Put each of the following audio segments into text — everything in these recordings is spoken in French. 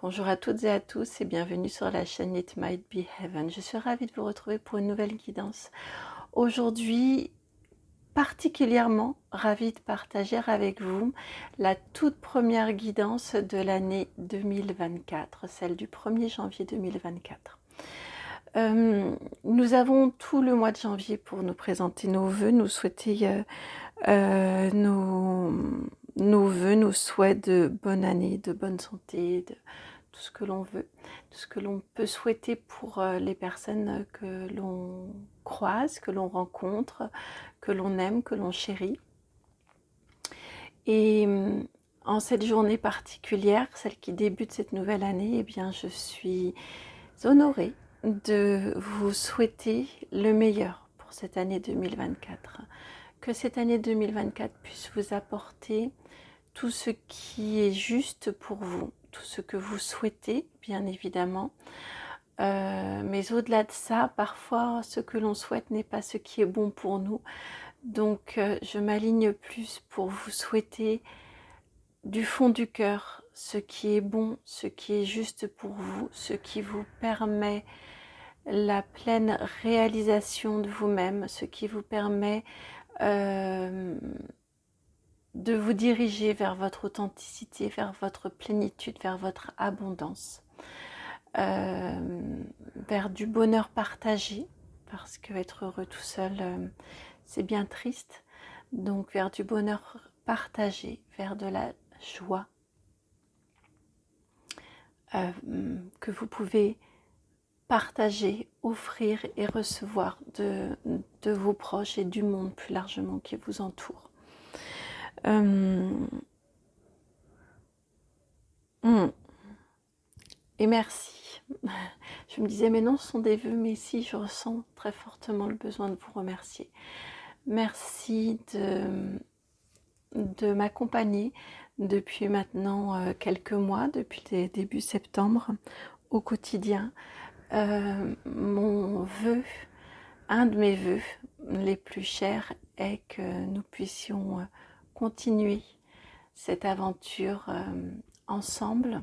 Bonjour à toutes et à tous et bienvenue sur la chaîne It Might Be Heaven. Je suis ravie de vous retrouver pour une nouvelle guidance. Aujourd'hui, particulièrement ravie de partager avec vous la toute première guidance de l'année 2024, celle du 1er janvier 2024. Nous avons tout le mois de janvier pour nous présenter nos vœux, nous souhaiter nos vœux, nos souhaits de bonne année, de bonne santé, de tout ce que l'on veut, tout ce que l'on peut souhaiter pour les personnes que l'on croise, que l'on rencontre, que l'on aime, que l'on chérit. Et en cette journée particulière, celle qui débute cette nouvelle année, eh bien, je suis honorée de vous souhaiter le meilleur pour cette année 2024. Que cette année 2024 puisse vous apporter tout ce qui est juste pour vous, tout ce que vous souhaitez, bien évidemment. Mais au-delà de ça, parfois, ce que l'on souhaite n'est pas ce qui est bon pour nous. Donc, je m'aligne plus pour vous souhaiter du fond du cœur ce qui est bon, ce qui est juste pour vous, ce qui vous permet la pleine réalisation de vous-même, ce qui vous permet de vous diriger vers votre authenticité, vers votre plénitude, vers votre abondance, vers du bonheur partagé, parce que être heureux tout seul, c'est bien triste. Donc vers du bonheur partagé, vers de la joie que vous pouvez partager, offrir et recevoir de vos proches et du monde plus largement qui vous entoure. Et merci. Je me disais, mais non, ce sont des vœux, mais si, je ressens très fortement le besoin de vous remercier. Merci de m'accompagner depuis maintenant quelques mois, depuis début septembre, au quotidien. Mon vœu, un de mes vœux les plus chers est que nous puissions continuer cette aventure ensemble.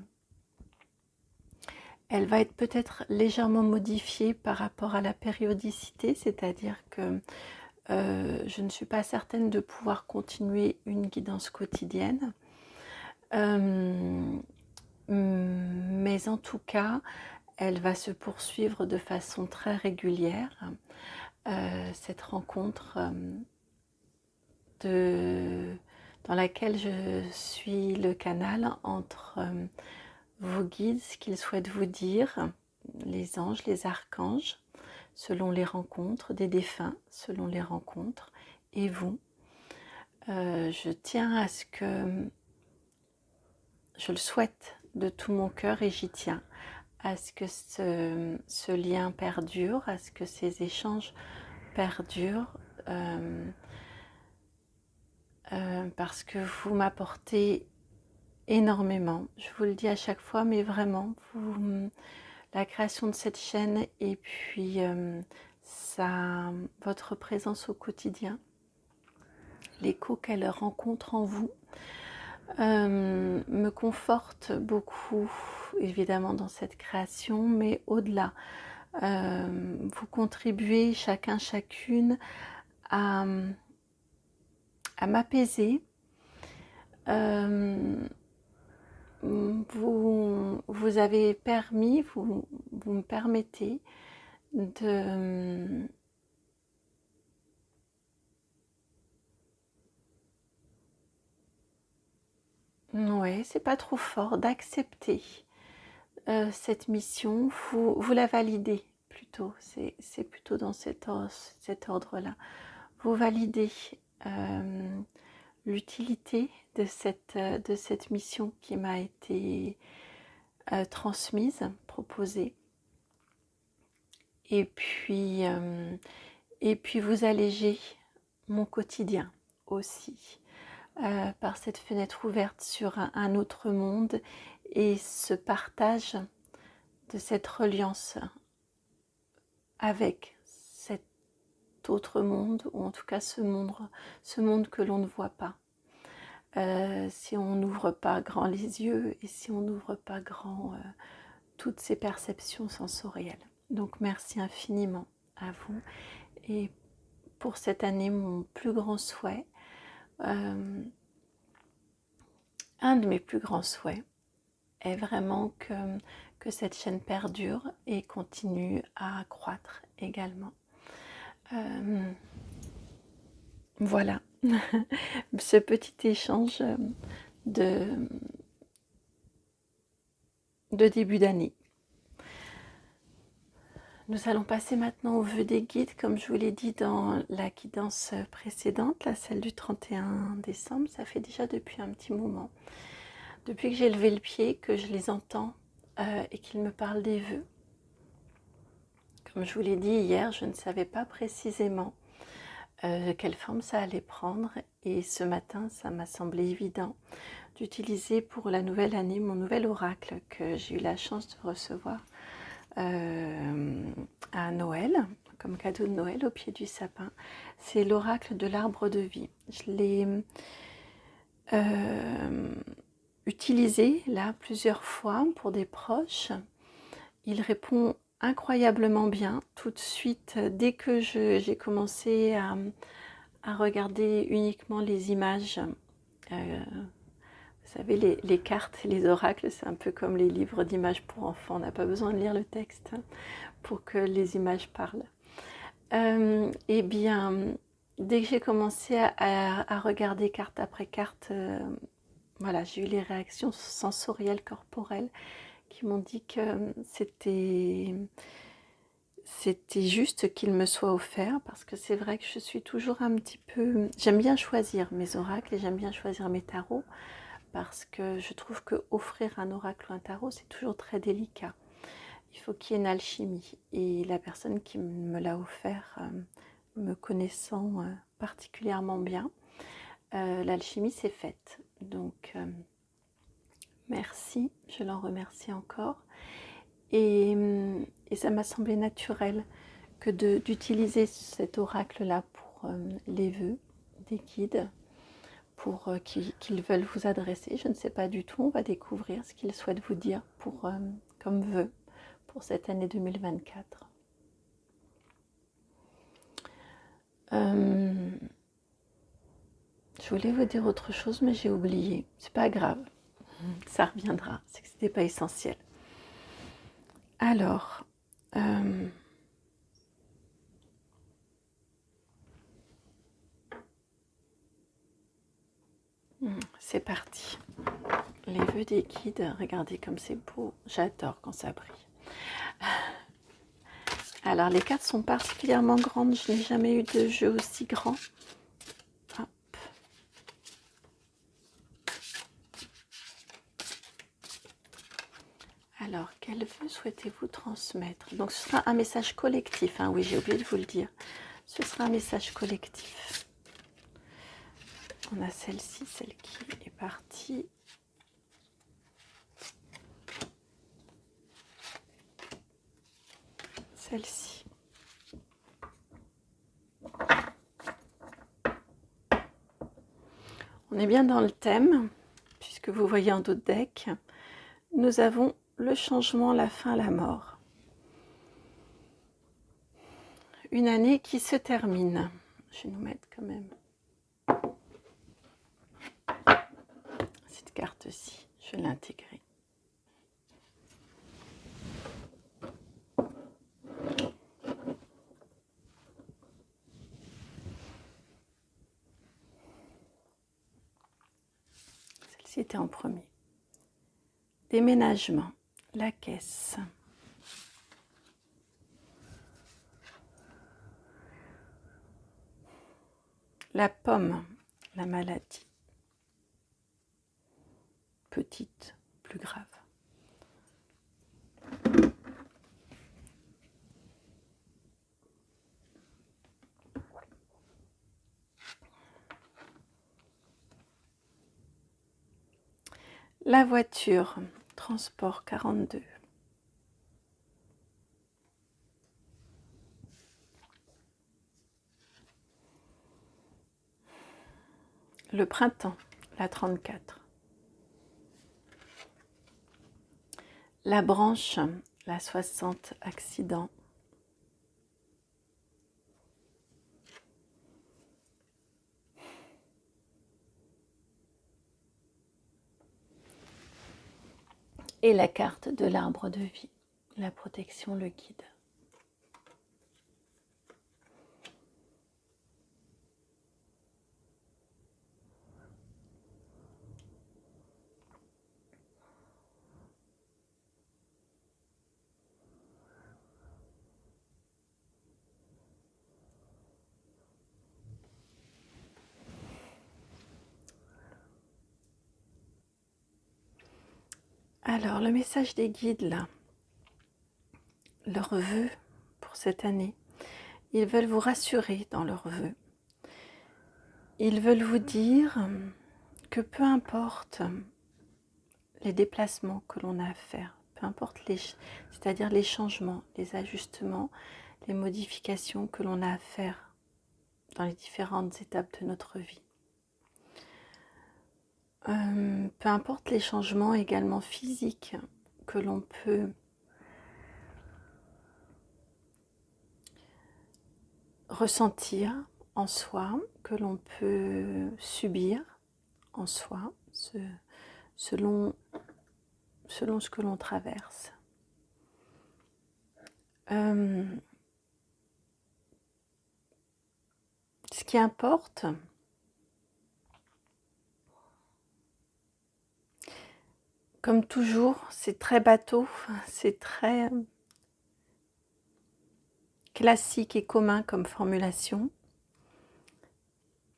Elle va être peut-être légèrement modifiée par rapport à la périodicité, c'est-à-dire que je ne suis pas certaine de pouvoir continuer une guidance quotidienne. Mais en tout cas, elle va se poursuivre de façon très régulière. Cette rencontre dans laquelle je suis le canal entre vos guides, ce qu'ils souhaitent vous dire, les anges, les archanges, selon les rencontres, des défunts, selon les rencontres, et vous. Je tiens à ce que, je le souhaite de tout mon cœur et j'y tiens, à ce que ce lien perdure, à ce que ces échanges perdurent, parce que vous m'apportez énormément. Je vous le dis à chaque fois, mais vraiment, la création de cette chaîne et puis votre présence au quotidien, l'écho qu'elle rencontre en vous, me conforte beaucoup, évidemment, dans cette création, mais au-delà. Vous contribuez chacun, chacune à m'apaiser. Vous avez permis, vous me permettez de ouais, c'est pas trop fort, d'accepter cette mission, vous la validez plutôt, c'est plutôt dans cet ordre-là. Vous validez l'utilité de cette mission qui m'a été transmise, proposée. Et puis vous allégez mon quotidien aussi par cette fenêtre ouverte sur un autre monde et ce partage de cette reliance avec cet autre monde, ou en tout cas ce monde que l'on ne voit pas. si on n'ouvre pas grand les yeux et si on n'ouvre pas grand toutes ces perceptions sensorielles. Donc merci infiniment à vous. Et pour cette année, mon plus grand souhait, un de mes plus grands souhaits, est vraiment que cette chaîne perdure et continue à croître également. Voilà, ce petit échange de début d'année. Nous allons passer maintenant au vœu des guides, comme je vous l'ai dit dans la guidance précédente, celle du 31 décembre. Ça fait déjà depuis un petit moment, depuis que j'ai levé le pied, que je les entends et qu'ils me parlent des vœux. Comme je vous l'ai dit hier, je ne savais pas précisément quelle forme ça allait prendre, et ce matin, ça m'a semblé évident d'utiliser pour la nouvelle année mon nouvel oracle que j'ai eu la chance de recevoir à Noël, comme cadeau de Noël au pied du sapin. C'est l'oracle de l'arbre de vie. Je l'ai utilisé là plusieurs fois pour des proches. Il répond incroyablement bien tout de suite. Dès que j'ai commencé à regarder uniquement les images, vous savez, les cartes et les oracles, c'est un peu comme les livres d'images pour enfants. On n'a pas besoin de lire le texte pour que les images parlent. Eh bien, dès que j'ai commencé à regarder carte après carte, voilà, j'ai eu les réactions sensorielles, corporelles, qui m'ont dit que c'était juste qu'il me soit offert, parce que c'est vrai que je suis toujours un petit peu... J'aime bien choisir mes oracles et j'aime bien choisir mes tarots, parce que je trouve que offrir un oracle ou un tarot, c'est toujours très délicat. Il faut qu'il y ait une alchimie. Et la personne qui me l'a offert, me connaissant particulièrement bien, l'alchimie s'est faite. Donc, merci, je l'en remercie encore. Et ça m'a semblé naturel que d'utiliser cet oracle-là pour les vœux des guides, pour qu'ils veulent vous adresser. Je ne sais pas du tout, on va découvrir ce qu'ils souhaitent vous dire comme vœu pour cette année 2024. Je voulais vous dire autre chose, mais j'ai oublié. C'est pas grave, ça reviendra, c'est que c'était pas essentiel. Alors, c'est parti. Les vœux des guides, regardez comme c'est beau. J'adore quand ça brille. Alors, les cartes sont particulièrement grandes. Je n'ai jamais eu de jeu aussi grand. Hop. Alors, quel vœu souhaitez-vous transmettre? Donc, ce sera un message collectif. Hein. Oui, j'ai oublié de vous le dire. Ce sera un message collectif. On a celle-ci, celle qui est partie. Celle-ci. On est bien dans le thème, puisque vous voyez en dos de deck, nous avons le changement, la fin, la mort. Une année qui se termine. Je vais nous mettre quand même cette carte-ci, je vais l'intégrer. Celle-ci était en premier. Déménagement, la caisse. La pomme, la maladie. Petite, plus grave. La voiture, transport 42. Le printemps, la 34. La branche, la 60, accident. Et la carte de l'arbre de vie, la protection, le guide. Alors, le message des guides, là, leurs vœux pour cette année, ils veulent vous rassurer dans leurs vœux. Ils veulent vous dire que peu importe les déplacements que l'on a à faire, peu importe c'est-à-dire les changements, les ajustements, les modifications que l'on a à faire dans les différentes étapes de notre vie. Peu importe les changements également physiques que l'on peut ressentir en soi, que l'on peut subir en soi, selon ce que l'on traverse. Ce qui importe, comme toujours, c'est très bateau, c'est très classique et commun comme formulation.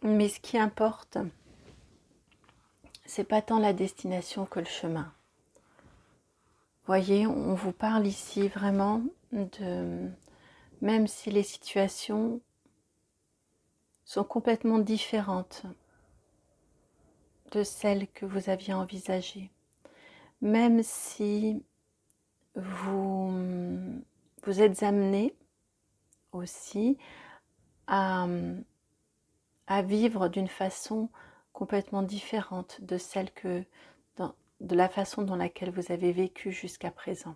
Mais ce qui importe, c'est pas tant la destination que le chemin. Voyez, on vous parle ici vraiment de, même si les situations sont complètement différentes de celles que vous aviez envisagées, même si vous êtes amené aussi à vivre d'une façon complètement différente de celle de la façon dans laquelle vous avez vécu jusqu'à présent.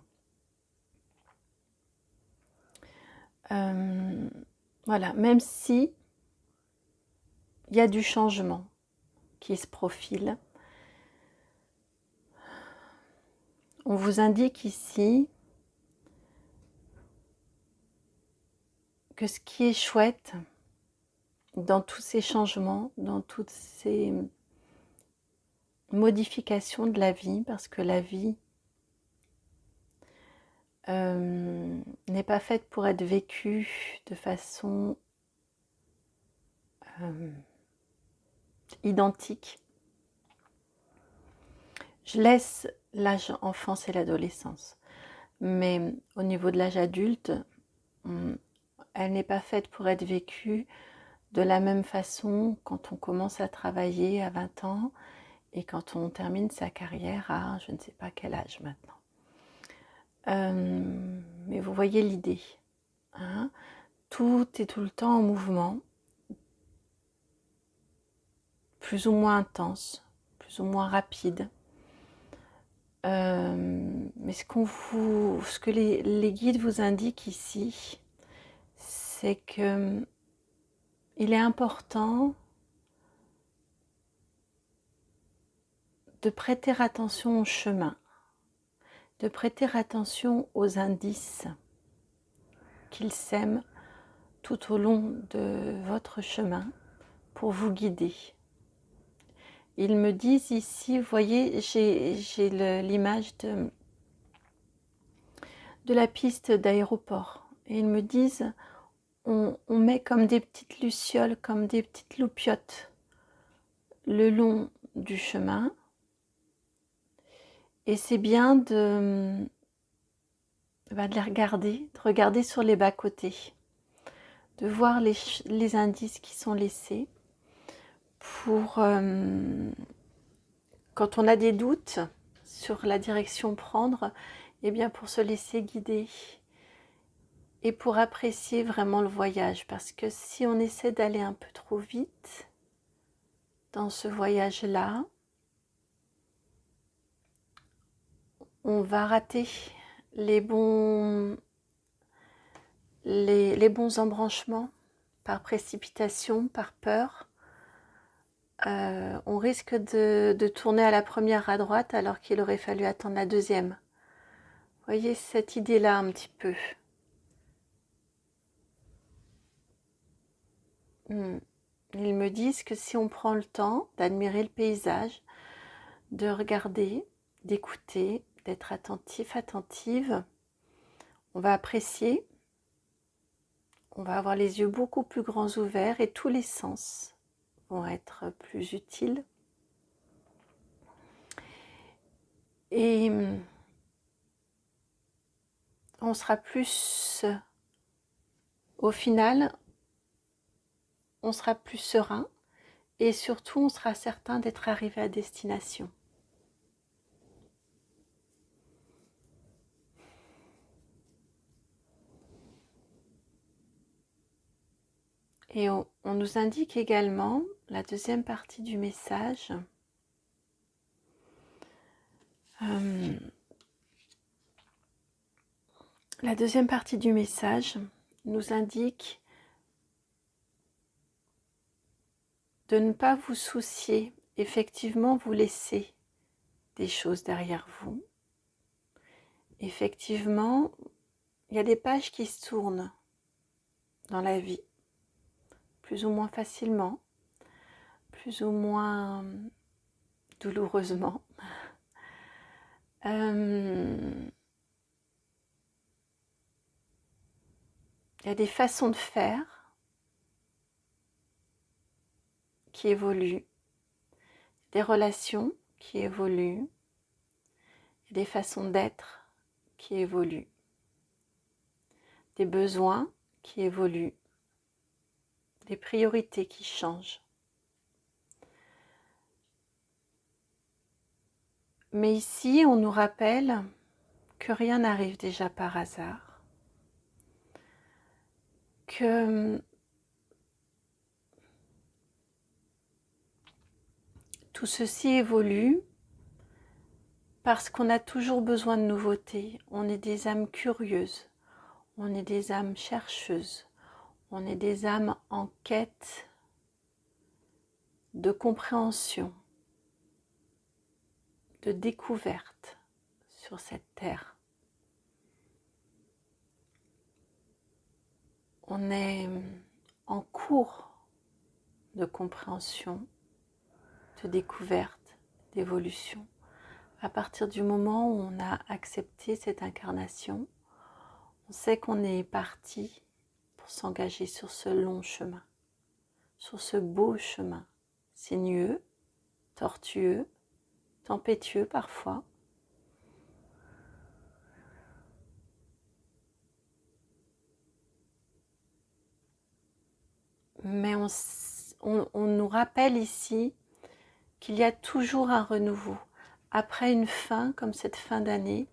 Voilà, même si il y a du changement qui se profile, on vous indique ici que ce qui est chouette dans tous ces changements, dans toutes ces modifications de la vie, parce que la vie n'est pas faite pour être vécue de façon identique. Je laisse l'âge enfance et l'adolescence, mais au niveau de l'âge adulte, elle n'est pas faite pour être vécue de la même façon quand on commence à travailler à 20 ans et quand on termine sa carrière à je ne sais pas quel âge maintenant. Mais vous voyez l'idée, hein? Tout est tout le temps en mouvement, plus ou moins intense, plus ou moins rapide. Mais ce que les guides vous indiquent ici, c'est que il est important de prêter attention au chemin, de prêter attention aux indices qu'ils sèment tout au long de votre chemin pour vous guider. Ils me disent ici, vous voyez, j'ai l'image de la piste d'aéroport. Et ils me disent, on met comme des petites lucioles, comme des petites loupiottes le long du chemin. Et c'est bien de les regarder, de regarder sur les bas-côtés, de voir les indices qui sont laissés pour, quand on a des doutes sur la direction prendre, eh bien pour se laisser guider et pour apprécier vraiment le voyage. Parce que si on essaie d'aller un peu trop vite dans ce voyage-là, on va rater les bons embranchements par précipitation, par peur. On risque de tourner à la première à droite alors qu'il aurait fallu attendre la deuxième. Voyez cette idée-là un petit peu. Ils me disent que si on prend le temps d'admirer le paysage, de regarder, d'écouter, d'être attentif, attentive, on va apprécier, on va avoir les yeux beaucoup plus grands ouverts et tous les sens vont être plus utiles. Et on sera plus, au final, on sera plus serein et surtout on sera certain d'être arrivé à destination. Et on nous indique également la deuxième partie du message. La deuxième partie du message nous indique de ne pas vous soucier, effectivement vous laissez des choses derrière vous. Effectivement, il y a des pages qui se tournent dans la vie, plus ou moins facilement, plus ou moins douloureusement. Il y a des façons de faire qui évoluent, des relations qui évoluent, des façons d'être qui évoluent, des besoins qui évoluent, des priorités qui changent. Mais ici, on nous rappelle que rien n'arrive déjà par hasard, que tout ceci évolue parce qu'on a toujours besoin de nouveautés. On est des âmes curieuses, on est des âmes chercheuses, on est des âmes en quête de compréhension, de découverte sur cette terre. On est en cours de compréhension, de découverte, d'évolution. À partir du moment où on a accepté cette incarnation, on sait qu'on est parti pour s'engager sur ce long chemin, sur ce beau chemin, sinueux, tortueux, tempétueux parfois. Mais on nous rappelle ici qu'il y a toujours un renouveau. Après une fin, comme cette fin d'année,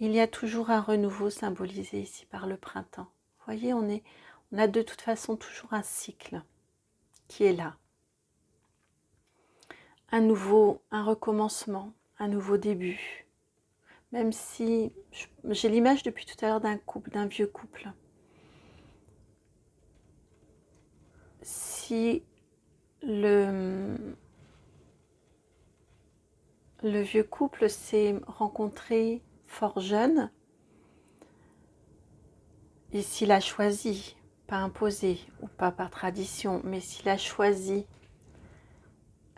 il y a toujours un renouveau symbolisé ici par le printemps. Vous voyez, on a de toute façon toujours un cycle qui est là. Un recommencement, un nouveau début. Même si j'ai l'image depuis tout à l'heure d'un couple, d'un vieux couple. Si le vieux couple s'est rencontré fort jeune, et s'il a choisi, pas imposé ou pas par tradition, mais s'il a choisi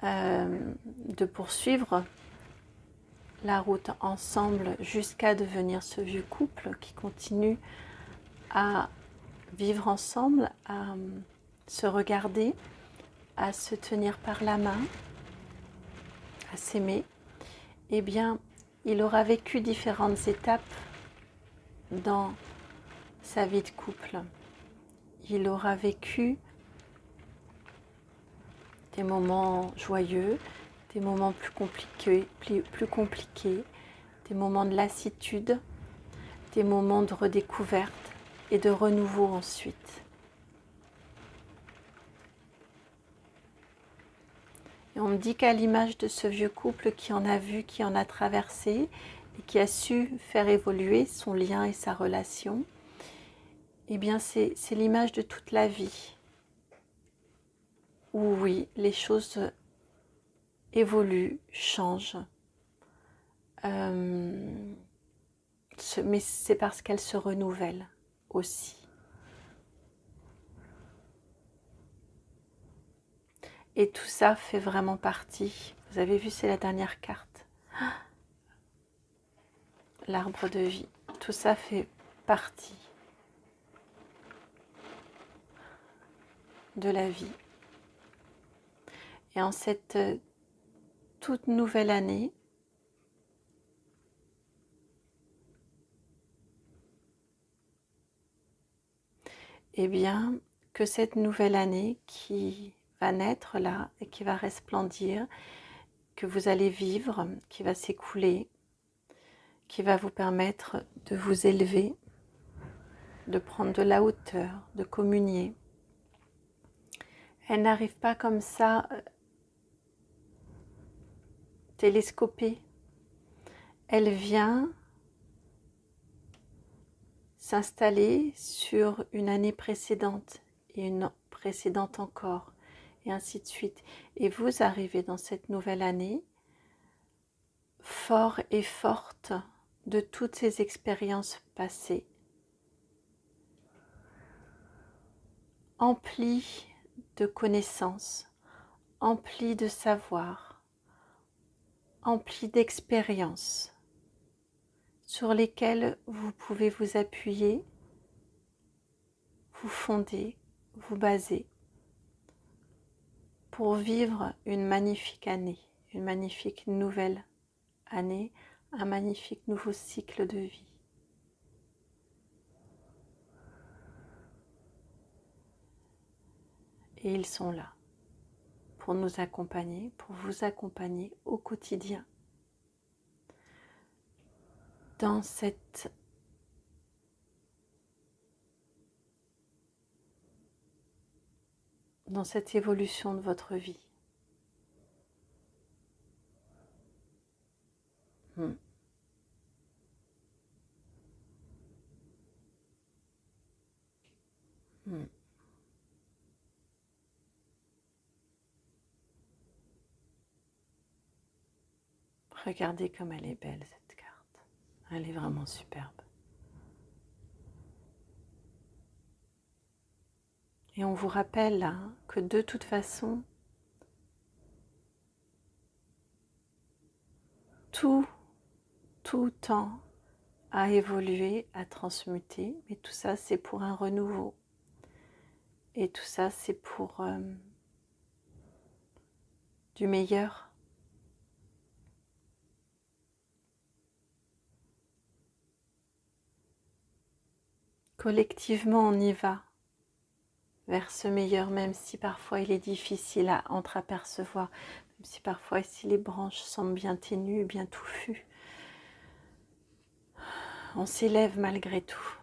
de poursuivre la route ensemble jusqu'à devenir ce vieux couple qui continue à vivre ensemble, à se regarder, à se tenir par la main, à s'aimer, eh bien, il aura vécu différentes étapes dans sa vie de couple. Il aura vécu des moments joyeux, des moments plus compliqués, des moments de lassitude, des moments de redécouverte et de renouveau ensuite. Et on me dit qu'à l'image de ce vieux couple qui en a vu, qui en a traversé, et qui a su faire évoluer son lien et sa relation, eh bien c'est l'image de toute la vie. Où oui, les choses évoluent, changent, mais c'est parce qu'elles se renouvellent aussi. Et tout ça fait vraiment partie. Vous avez vu, c'est la dernière carte. L'arbre de vie. Tout ça fait partie de la vie. Et en cette toute nouvelle année, eh bien, que cette nouvelle année qui va naître là et qui va resplendir, que vous allez vivre, qui va s'écouler, qui va vous permettre de vous élever, de prendre de la hauteur, de communier. Elle n'arrive pas comme ça télescopée. Elle vient s'installer sur une année précédente et une précédente encore, et ainsi de suite. Et vous arrivez dans cette nouvelle année fort et forte de toutes ces expériences passées, emplie de connaissances, emplie de savoir, emplie d'expériences sur lesquelles vous pouvez vous appuyer, vous fonder, vous baser pour vivre une magnifique année, une magnifique nouvelle année, un magnifique nouveau cycle de vie. Et ils sont là pour nous accompagner, pour vous accompagner au quotidien dans cette évolution de votre vie. Hmm. Hmm. Regardez comme elle est belle cette carte. Elle est vraiment superbe. Et on vous rappelle là que de toute façon, tout tend à évoluer, à transmuter, mais tout ça c'est pour un renouveau. Et tout ça c'est pour du meilleur. Collectivement on y va vers ce meilleur, même si parfois il est difficile à entreapercevoir, même si parfois si les branches semblent bien ténues, bien touffues. On s'élève malgré tout,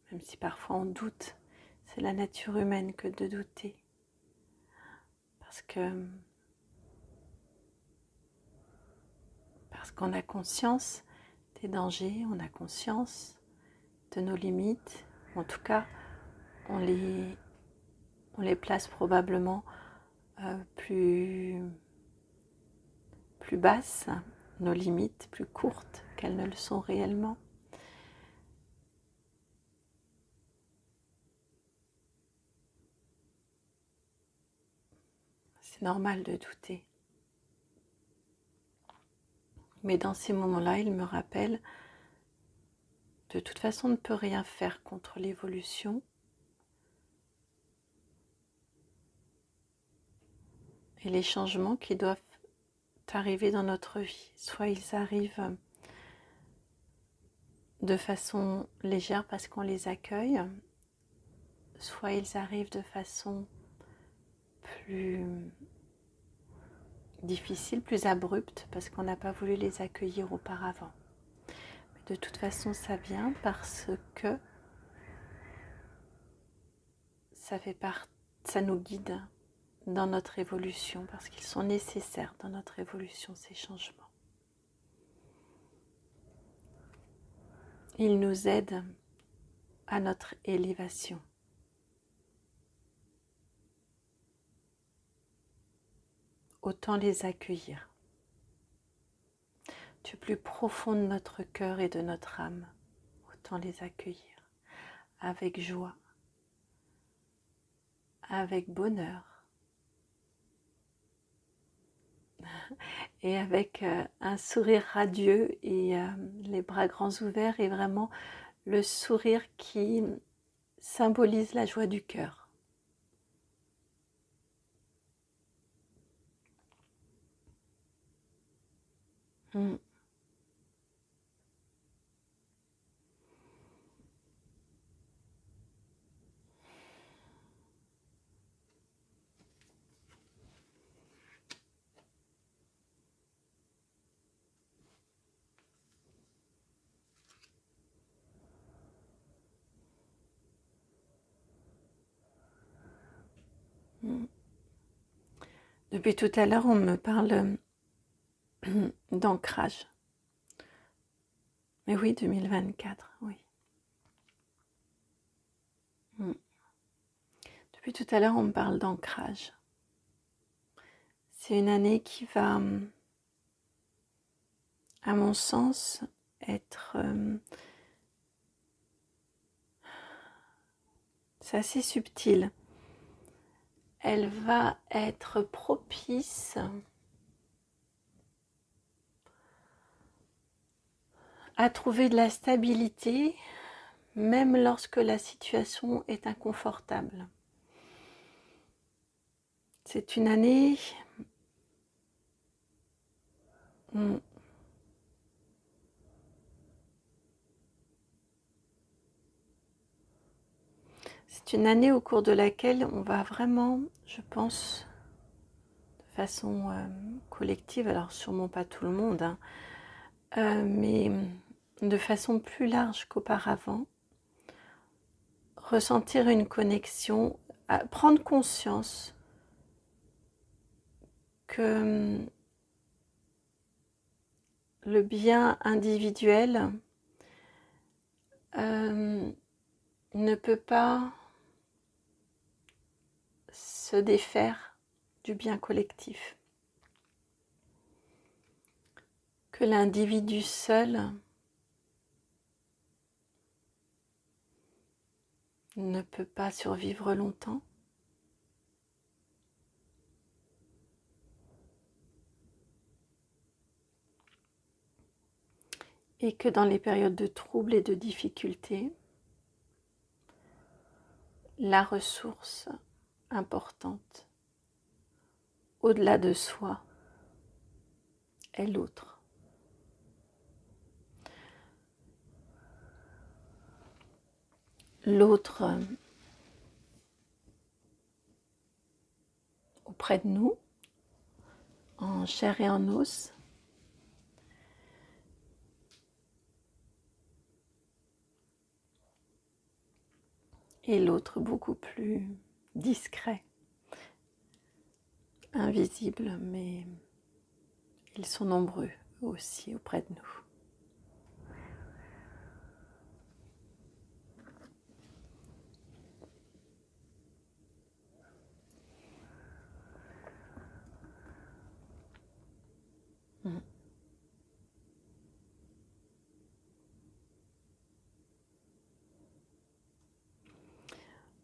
même si parfois on doute. C'est la nature humaine que de douter. Parce qu'on a conscience des dangers, on a conscience de nos limites. En tout cas, on les place probablement plus basses, nos limites plus courtes qu'elles ne le sont réellement. C'est normal de douter. Mais dans ces moments-là, il me rappelle, de toute façon, on ne peut rien faire contre l'évolution. Et les changements qui doivent arriver dans notre vie, soit ils arrivent de façon légère parce qu'on les accueille, soit ils arrivent de façon plus difficile, plus abrupte parce qu'on n'a pas voulu les accueillir auparavant. Mais de toute façon, ça vient parce que ça nous guide dans notre évolution, parce qu'ils sont nécessaires dans notre évolution, ces changements. ils nous aident à notre élévation. Autant les accueillir. Du plus profond de notre cœur et de notre âme, autant les accueillir avec joie, avec bonheur et avec un sourire radieux et les bras grands ouverts et vraiment le sourire qui symbolise la joie du cœur. Mm. Mm. Depuis tout à l'heure, on me parle d'ancrage. Mais oui, 2024, oui. Mm. Depuis tout à l'heure, on me parle d'ancrage. C'est une année qui va, à mon sens, être... c'est assez subtil. Elle va être propice à trouver de la stabilité, même lorsque la situation est inconfortable. C'est une année... C'est une année au cours de laquelle on va vraiment, je pense, de façon collective, alors sûrement pas tout le monde, hein, mais de façon plus large qu'auparavant, ressentir une connexion, prendre conscience que le bien individuel ne peut pas se défaire du bien collectif, que l'individu seul ne peut pas survivre longtemps, et que dans les périodes de troubles et de difficultés, la ressource importante, au-delà de soi, est l'autre. L'autre auprès de nous, en chair et en os, et l'autre beaucoup plus discret, invisible, mais ils sont nombreux aussi auprès de nous.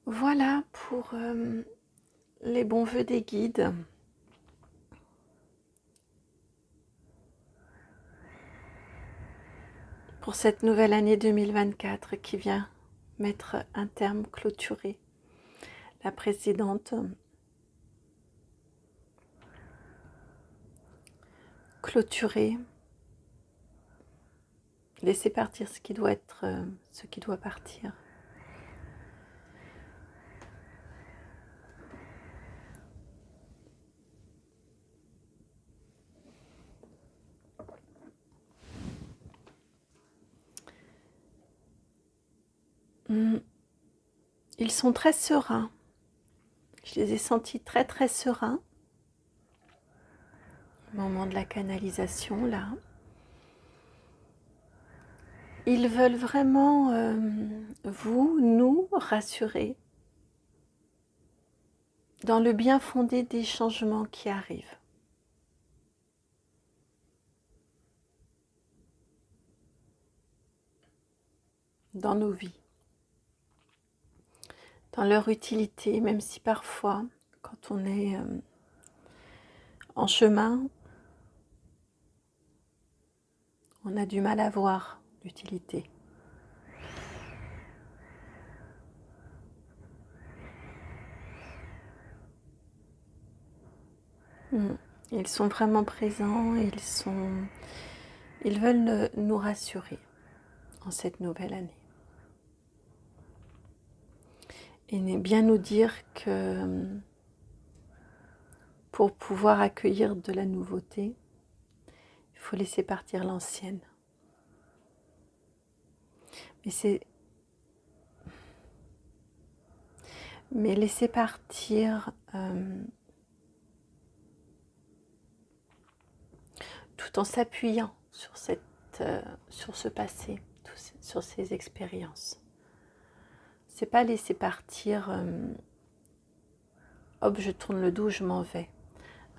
Voilà pour les bons vœux des guides. Pour cette nouvelle année 2024 qui vient mettre un terme, clôturer la précédente, clôturer, laisser partir ce qui doit être, ce qui doit partir. Ils sont très sereins. Je les ai sentis très très sereins au moment de la canalisation là. Ils veulent vraiment nous rassurer dans le bien fondé des changements qui arrivent. Dans nos vies, dans leur utilité, même si parfois, quand on est en chemin, on a du mal à voir l'utilité. Ils sont vraiment présents, ils veulent nous rassurer en cette nouvelle année. Et bien nous dire que pour pouvoir accueillir de la nouveauté, il faut laisser partir l'ancienne. Mais laisser partir tout en s'appuyant sur ce passé, sur ces expériences. C'est pas laisser partir hop, je tourne le dos, je m'en vais,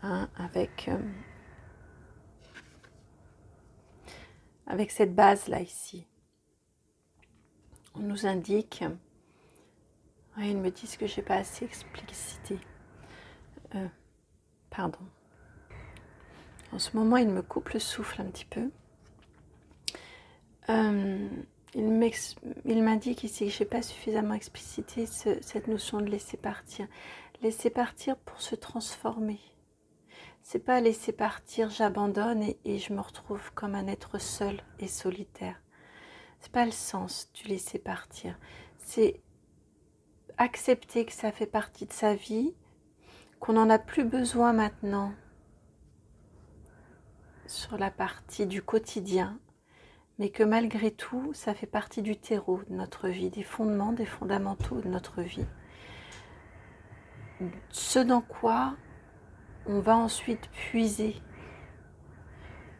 hein, avec cette base là ici. On nous indique, ils me disent que j'ai pas assez explicité. Pardon. En ce moment, il me coupe le souffle un petit peu. Il m'indique ici que je n'ai pas suffisamment explicité cette notion de laisser partir. Laisser partir pour se transformer. C'est pas laisser partir, j'abandonne et je me retrouve comme un être seul et solitaire. C'est pas le sens du laisser partir. C'est accepter que ça fait partie de sa vie, qu'on n'en a plus besoin maintenant sur la partie du quotidien, mais que malgré tout, ça fait partie du terreau de notre vie, des fondements, des fondamentaux de notre vie. Ce dans quoi on va ensuite puiser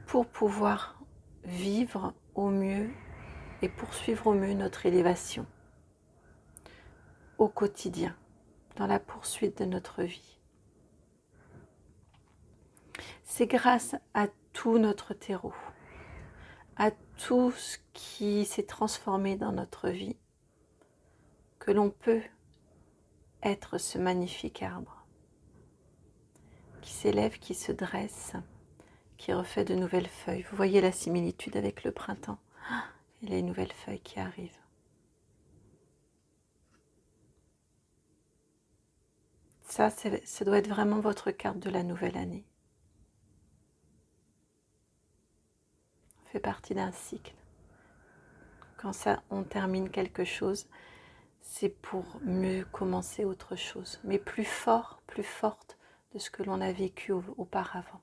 pour pouvoir vivre au mieux et poursuivre au mieux notre élévation au quotidien, dans la poursuite de notre vie. C'est grâce à tout notre terreau, à tout ce qui s'est transformé dans notre vie, que l'on peut être ce magnifique arbre qui s'élève, qui se dresse, qui refait de nouvelles feuilles. Vous voyez la similitude avec le printemps et les nouvelles feuilles qui arrivent. Ça doit être vraiment votre carte de la nouvelle année. Ça fait partie d'un cycle. Quand on termine quelque chose, c'est pour mieux commencer autre chose, mais plus fort, plus forte de ce que l'on a vécu auparavant.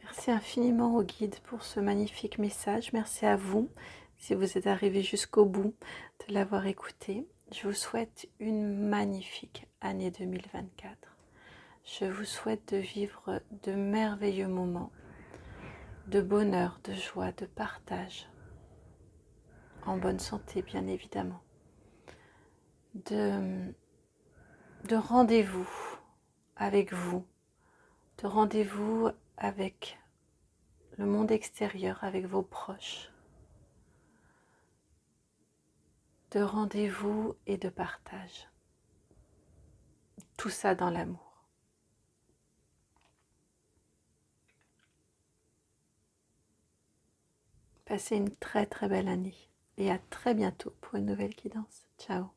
Merci infiniment au guide pour ce magnifique message. Merci à vous si vous êtes arrivé jusqu'au bout de l'avoir écouté. Je vous souhaite une magnifique année 2024. Je vous souhaite de vivre de merveilleux moments, de bonheur, de joie, de partage, en bonne santé bien évidemment, de rendez-vous avec vous, de rendez-vous avec le monde extérieur, avec vos proches, de rendez-vous et de partage. Tout ça dans l'amour. Passez une très très belle année et à très bientôt pour une nouvelle guidance. Ciao.